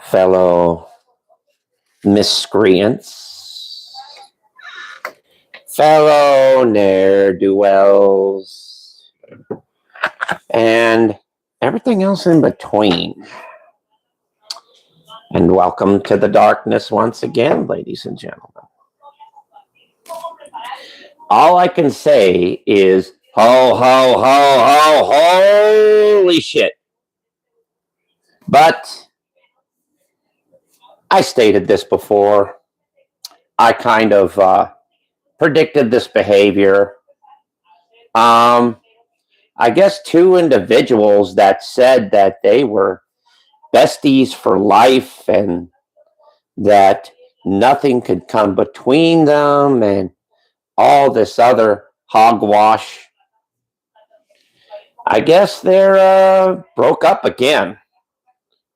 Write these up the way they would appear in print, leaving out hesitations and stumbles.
fellow miscreants, fellow ne'er-do-wells, and everything else in between. And welcome to the darkness once again, ladies and gentlemen. All I can say is ho, ho, ho, ho, holy shit. But I stated this before. I kind of predicted this behavior. I guess two individuals that said that they were besties for life and that nothing could come between them and all this other hogwash. I guess they're broke up again,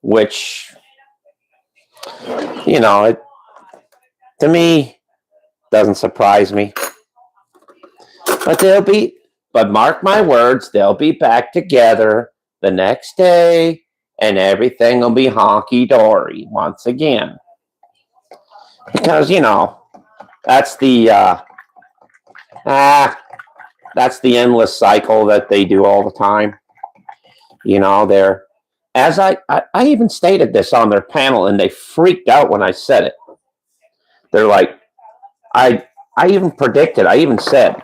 which, it to me doesn't surprise me. But mark my words, they'll be back together the next day and everything will be honky dory once again. Because, that's the that's the endless cycle that they do all the time. They're as I even stated this on their panel and they freaked out when I said it. They're like, I even predicted, I even said,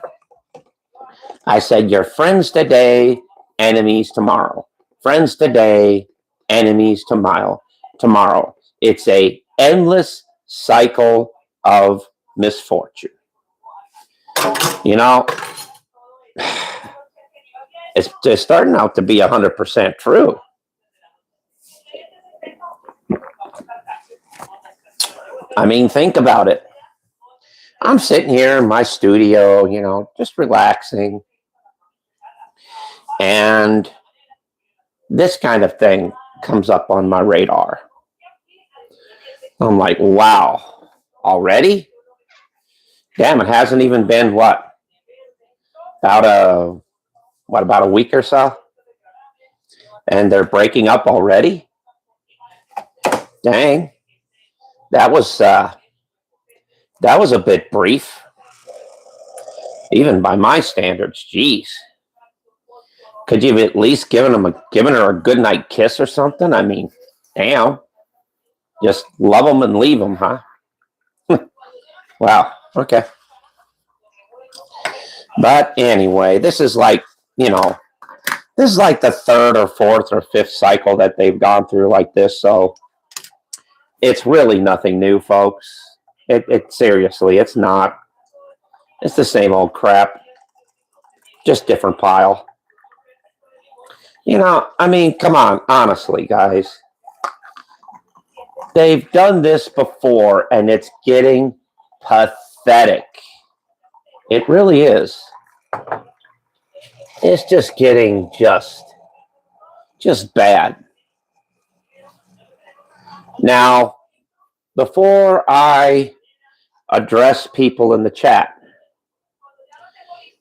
you're friends today, enemies tomorrow. Friends today, enemies tomorrow. It's a endless cycle of misfortune. It's just starting out to be 100% true. I mean, think about it. I'm sitting here in my studio, just relaxing. And this kind of thing comes up on my radar. I'm like, wow, already? Damn, it hasn't even been about a week or so? And they're breaking up already? Dang. That was a bit brief. Even by my standards, geez. Could you have at least given her a good night kiss or something? I mean, damn. Just love them and leave them, huh? Wow. Okay. But anyway, this is like the third or fourth or fifth cycle that they've gone through like this. So it's really nothing new, folks. It seriously, it's not. It's the same old crap. Just different pile. I mean, come on, honestly, guys. They've done this before, and it's getting pathetic. It really is. It's just getting just bad. Now, before I address people in the chat,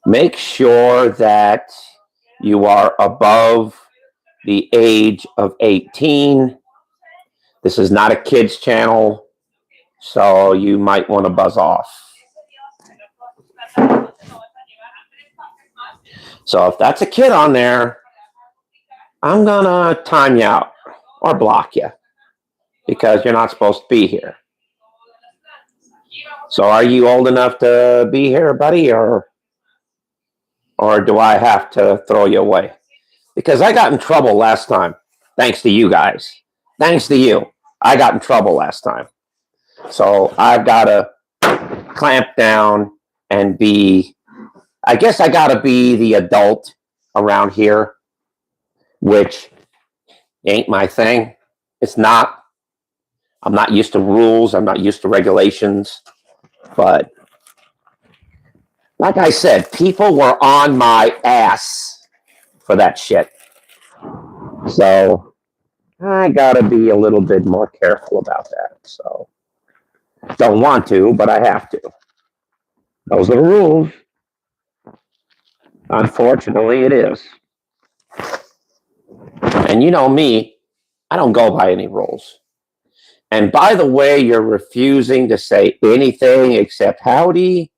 make sure that you are above the age of 18. This is not a kids channel, so you might want to buzz off. So if that's a kid on there, I'm going to time you out or block you because you're not supposed to be here. So are you old enough to be here, buddy, or do I have to throw you away? Because I got in trouble last time, thanks to you guys. Thanks to you. I got in trouble last time. So I've got to clamp down and I guess I got to be the adult around here, which ain't my thing. It's not. I'm not used to rules. I'm not used to regulations. But like I said, people were on my ass for that shit. So I got to be a little bit more careful about that. So don't want to, but I have to. Those are the rules. Unfortunately, it is. And you know me, I don't go by any rules. And by the way, you're refusing to say anything except howdy.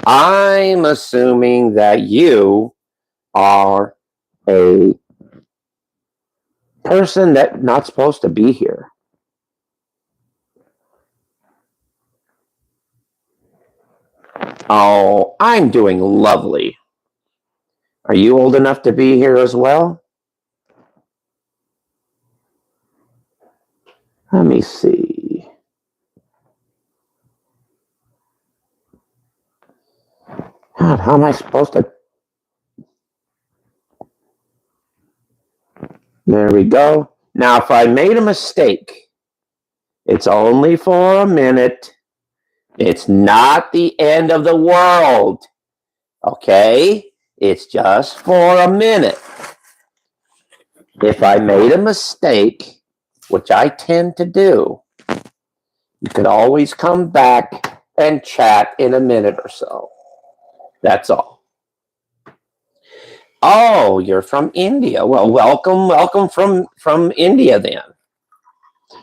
I'm assuming that you are a person that's not supposed to be here. Oh, I'm doing lovely. Are you old enough to be here as well? Let me see. God, how am I supposed to? There we go. Now, if I made a mistake, it's only for a minute. It's not the end of the world. Okay? It's just for a minute. If I made a mistake, which I tend to do, you could always come back and chat in a minute or so. That's all. Oh, you're from India. Well, welcome from India then.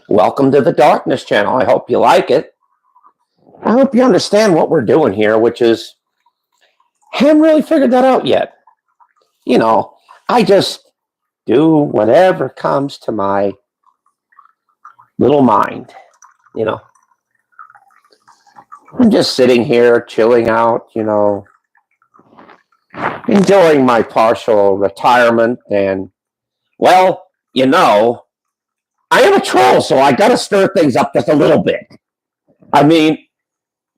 Welcome to the Darkness Channel. I hope you like it. I hope you understand what we're doing here, which is, haven't really figured that out yet. You know, I just do whatever comes to my little mind, you know. I'm just sitting here chilling out, you know, enjoying my partial retirement. And, well, you know, I am a troll, so I got to stir things up just a little bit. I mean,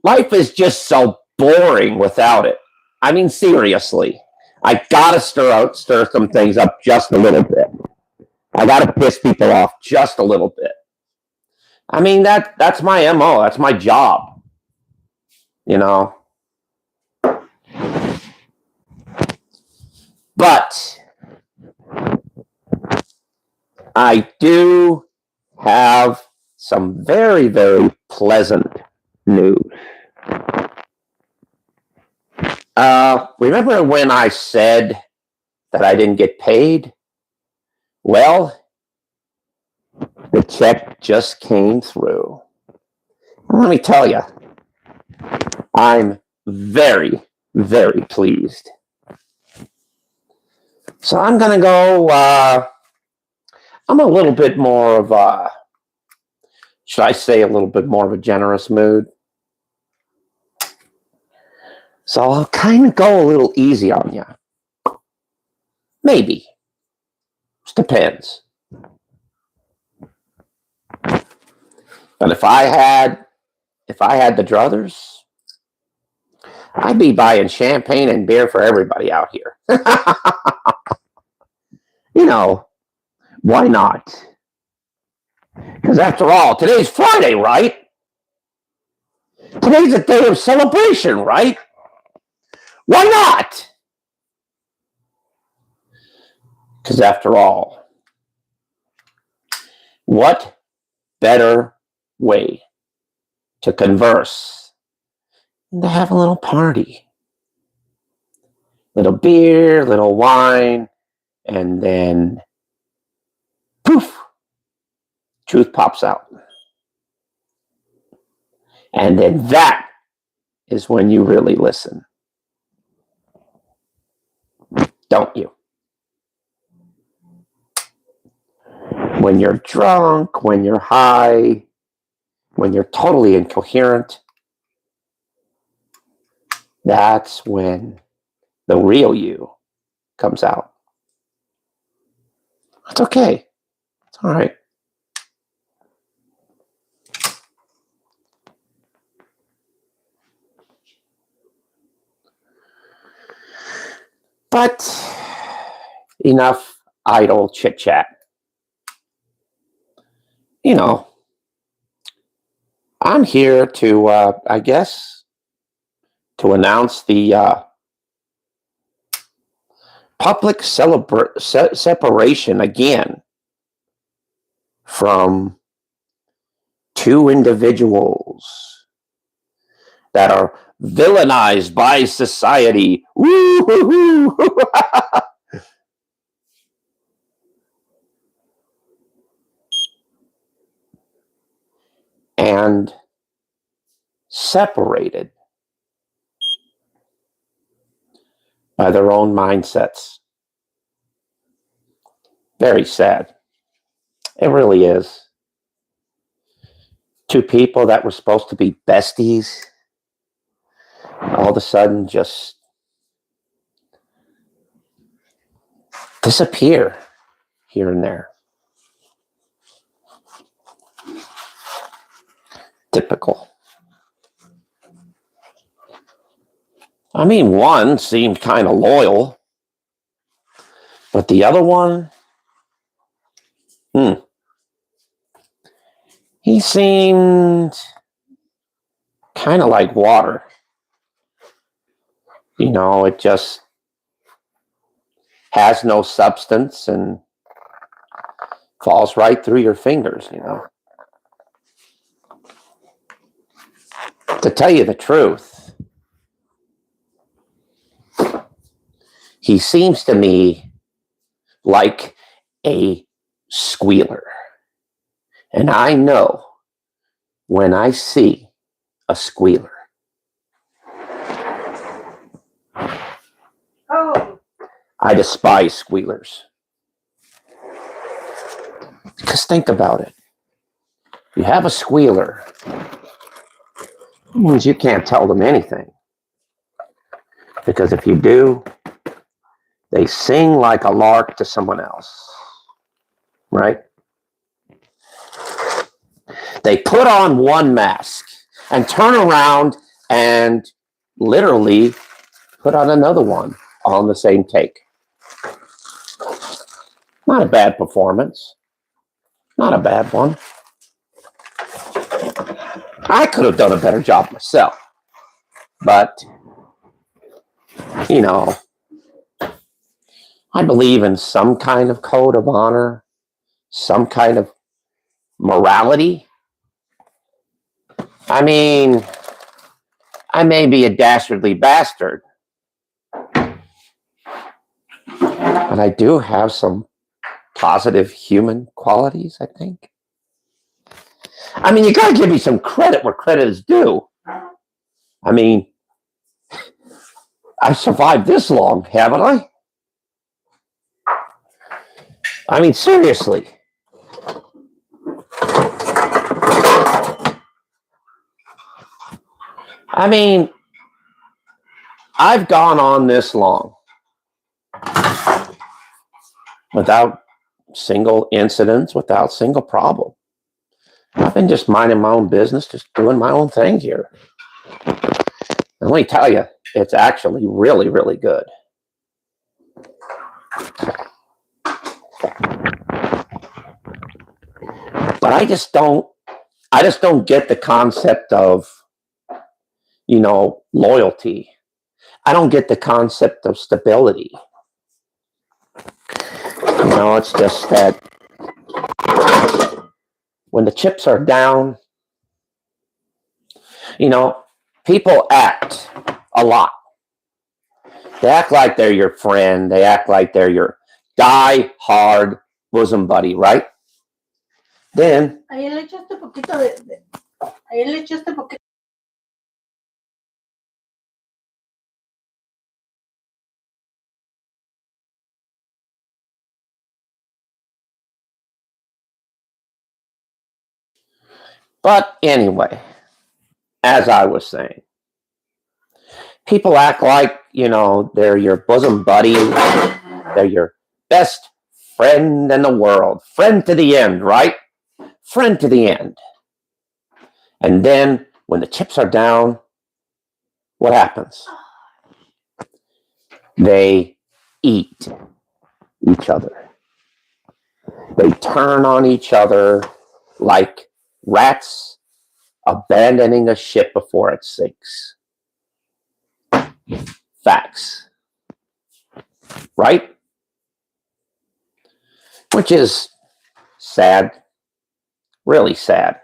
life is just so boring without it. I mean, seriously, I got to stir some things up just a little bit. I got to piss people off just a little bit. I mean, that's my MO. That's my job. You know. But I do have some very, very pleasant news. Remember when I said that I didn't get paid? Well, the check just came through. Let me tell you, I'm very, very pleased. So I'm going to go, I'm a little bit more of a, should I say a little bit more of a generous mood? So I'll kind of go a little easy on you. Maybe. Just depends. But if I had the druthers, I'd be buying champagne and beer for everybody out here. You know, why not? Because after all, today's Friday, right? Today's a day of celebration, right? Why not? Because after all, what better way to converse than to have a little party? Little beer, little wine, and then poof, truth pops out. And then that is when you really listen. Don't you? When you're drunk, when you're high, when you're totally incoherent, that's when the real you comes out. It's okay. It's all right. But enough idle chit chat. You know, I'm here to, I guess, to announce the public separation again from two individuals that are villainized by society. Woo-hoo-hoo. and separated by their own mindsets. Very sad. It really is. Two people that were supposed to be besties all of a sudden just disappear here and there. Typical. I mean, one seemed kind of loyal, but the other one, he seemed kind of like water. You know, it just has no substance and falls right through your fingers, you know. To tell you the truth, he seems to me like a squealer. And I know when I see a squealer. Oh. I despise squealers. Because think about it. You have a squealer, it means you can't tell them anything. Because if you do, they sing like a lark to someone else. Right? They put on one mask and turn around and literally put on another one on the same take. Not a bad performance. Not a bad one. I could have done a better job myself. But, you know, I believe in some kind of code of honor, some kind of morality. I mean, I may be a dastardly bastard, but I do have some positive human qualities, I think. I mean, you gotta give me some credit where credit is due. I mean, I've survived this long, haven't I? I mean, seriously. I mean, I've gone on this long without single incidents, without single problem. I've been just minding my own business, just doing my own thing here. And let me tell you, it's actually really, really good. But I just don't get the concept of, you know, loyalty. I don't get the concept of stability. You know, it's just that when the chips are down, you know, people act a lot. They act like they're your friend. They act like they're your die-hard bosom buddy, right? Then, but anyway, as I was saying, people act like, you know, they're your bosom buddy. They're your best friend in the world. Friend to the end, right? Friend to the end. And then when the chips are down, what happens? They eat each other. They turn on each other like rats abandoning a ship before it sinks. Facts. Right? Which is sad. Really sad.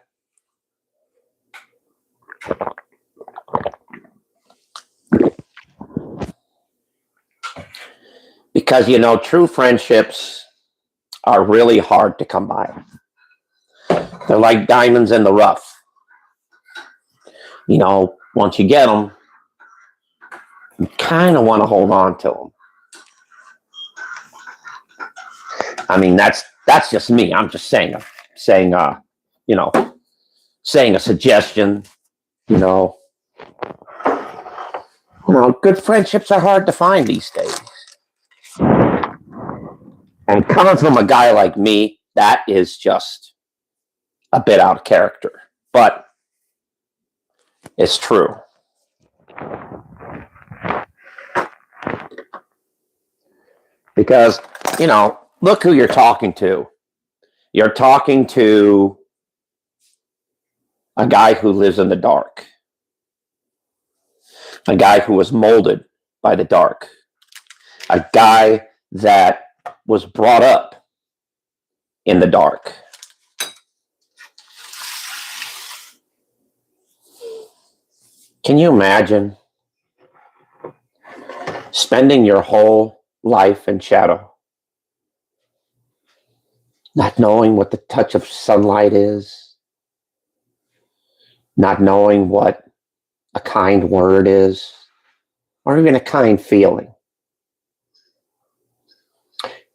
Because, you know, true friendships are really hard to come by. They're like diamonds in the rough. Once you get them, you kind of want to hold on to them. I mean, that's just me. I'm just saying a suggestion. Good friendships are hard to find these days. And coming from a guy like me, that is just a bit out of character. But it's true. Because, look who you're talking to. You're talking to a guy who lives in the dark. A guy who was molded by the dark. A guy that was brought up in the dark. Can you imagine spending your whole life in shadow? Not knowing what the touch of sunlight is. Not knowing what a kind word is. Or even a kind feeling.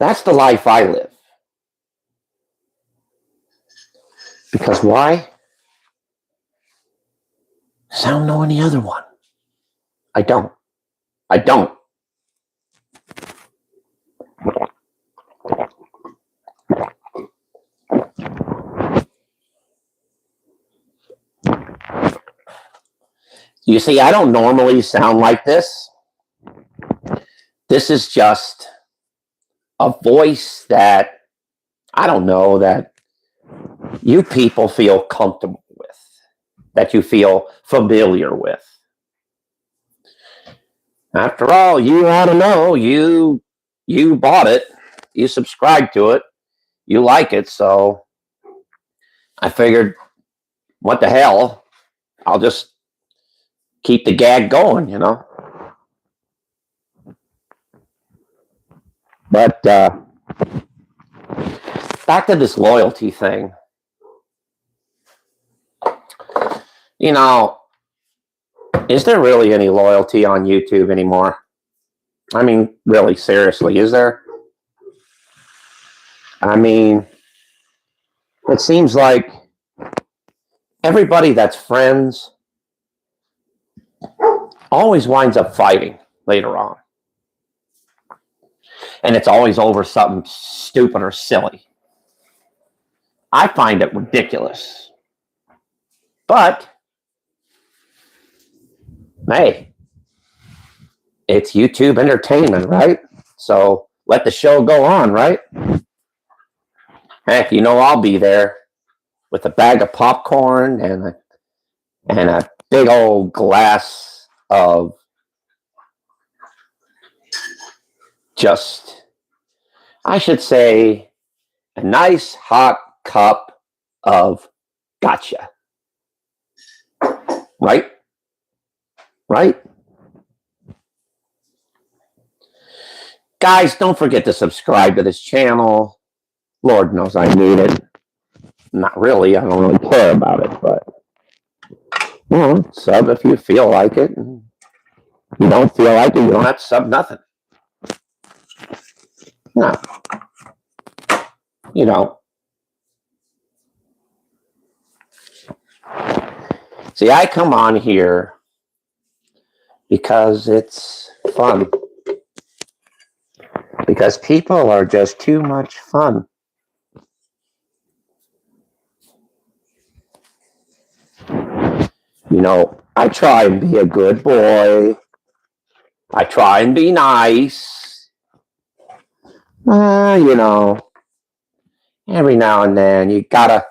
That's the life I live. Because why? Because I don't know any other one. I don't. You see, I don't normally sound like this. This is just a voice that, I don't know, that you people feel comfortable with, that you feel familiar with. After all, you ought to know, you bought it, you subscribed to it, you like it, so I figured, what the hell, I'll just keep the gag going, But back to this loyalty thing. Is there really any loyalty on YouTube anymore? I mean, really, seriously, is there? I mean, it seems like everybody that's friends always winds up fighting later on. And it's always over something stupid or silly. I find it ridiculous. But, hey, it's YouTube entertainment, right? So let the show go on, right? Heck, I'll be there with a bag of popcorn and a big old glass of just, I should say, a nice hot cup of gotcha. Right? Guys, don't forget to subscribe to this channel. Lord knows I need it. Not really. I don't really care about it, but sub if you feel like it. If you don't feel like it, you don't have to sub nothing. No. See, I come on here because it's fun. Because people are just too much fun. I try and be a good boy. I try and be nice. Every now and then you gotta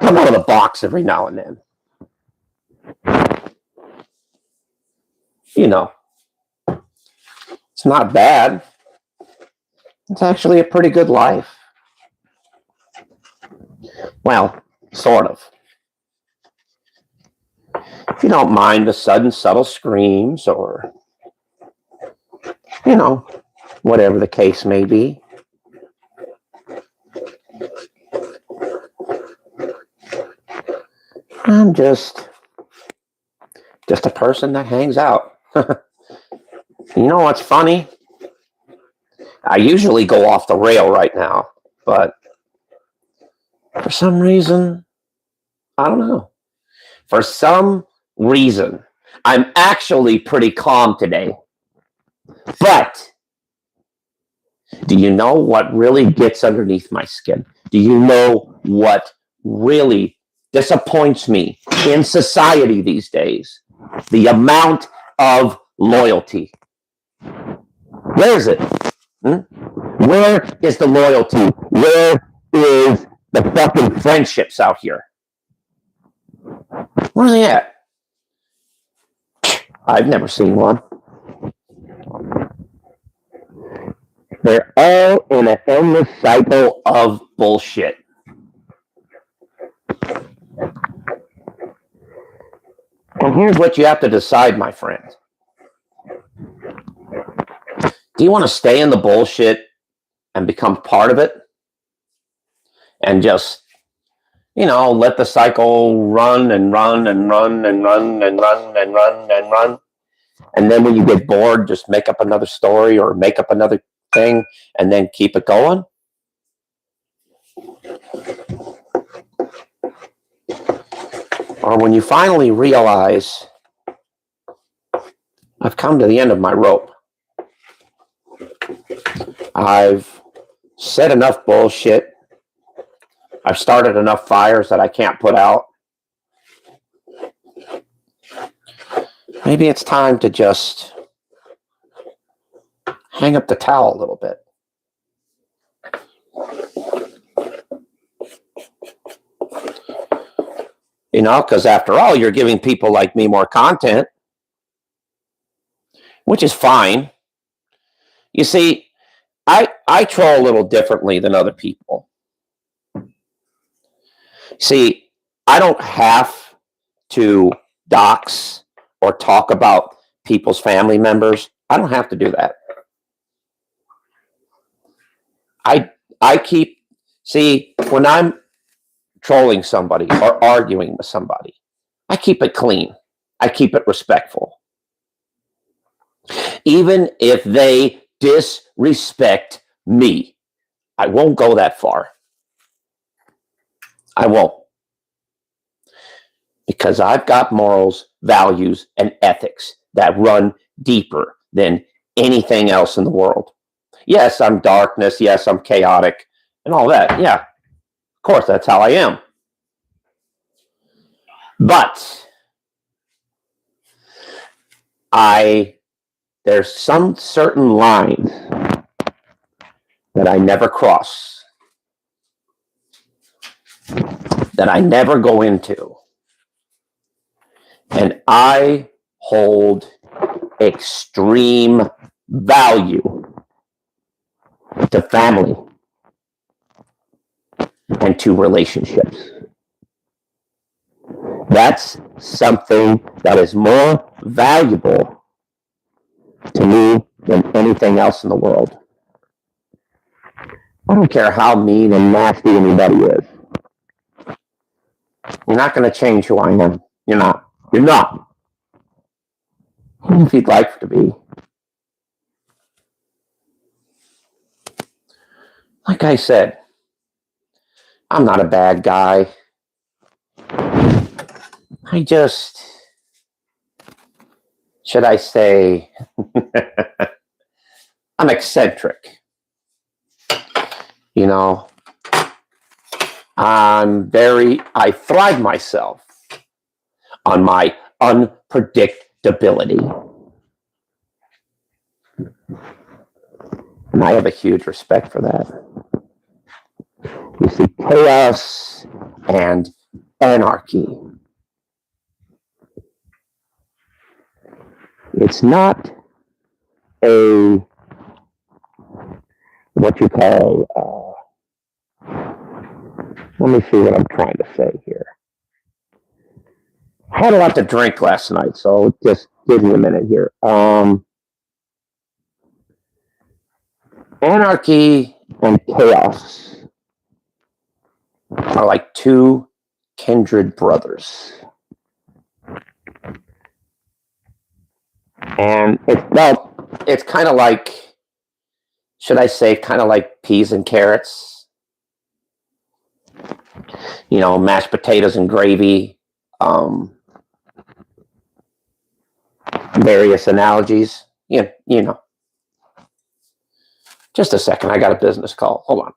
come out of the box every now and then. It's not bad. It's actually a pretty good life. Well, sort of. If you don't mind the sudden, subtle screams or, whatever the case may be. I'm just Just a person that hangs out. You know what's funny? I usually go off the rail right now, but for some reason, I don't know. For some reason, I'm actually pretty calm today. But do you know what really gets underneath my skin? Do you know what really disappoints me in society these days? The amount of loyalty. Where is it? Where is the loyalty? Where is the fucking friendships out here? Where are they at? I've never seen one. They're all in an endless cycle of bullshit. And here's what you have to decide, my friend. Do you want to stay in the bullshit and become part of it? And just, let the cycle run and run and run and run and run and run and run. And then when you get bored, just make up another story or make up another thing and then keep it going? Or when you finally realize, I've come to the end of my rope. I've said enough bullshit. I've started enough fires that I can't put out. Maybe it's time to just hang up the towel a little bit. Because after all, you're giving people like me more content, which is fine. You see, I troll a little differently than other people. See, I don't have to dox or talk about people's family members. I don't have to do that. When I'm trolling somebody or arguing with somebody, I keep it clean. I keep it respectful. Even if they disrespect me, I won't go that far. I won't. Because I've got morals, values, and ethics that run deeper than anything else in the world. Yes, I'm darkness. Yes, I'm chaotic and all that. Yeah, of course, that's how I am. But there's some certain lines that I never cross, that I never go into. And I hold extreme value to family and to relationships. That's something that is more valuable to me than anything else in the world. I don't care how mean and nasty anybody is. You're not going to change who I am. You're not. You're not. Even if you'd like to be. Like I said, I'm not a bad guy. Should I say, I'm eccentric. I thrive myself on my unpredictability. And I have a huge respect for that. You see, chaos and anarchy. It's not what you call, let me see what I'm trying to say here. I had a lot to drink last night, so just give me a minute here. Anarchy and chaos are like two kindred brothers. And it's kind of like, should I say, kind of like peas and carrots, mashed potatoes and gravy, um, various analogies. Just a second. I got a business call. Hold on.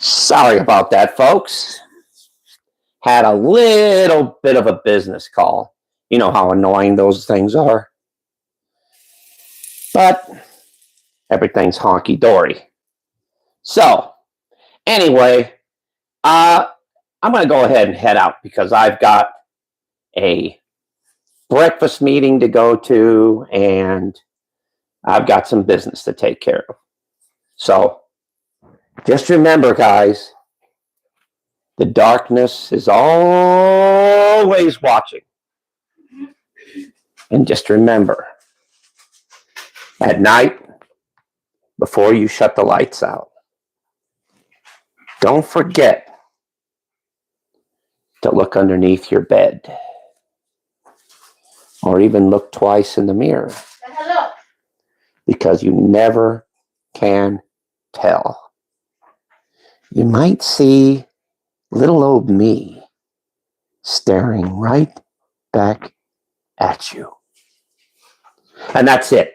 Sorry about that, folks. Had a little bit of a business call. You know how annoying those things are. But everything's honky dory. So, anyway, uh, I'm going to go ahead and head out because I've got a breakfast meeting to go to and I've got some business to take care of. So, just remember, guys, the darkness is always watching. And just remember, at night, before you shut the lights out, don't forget to look underneath your bed or even look twice in the mirror. Hello. because you never can tell. You might see little old me staring right back at you. And that's it.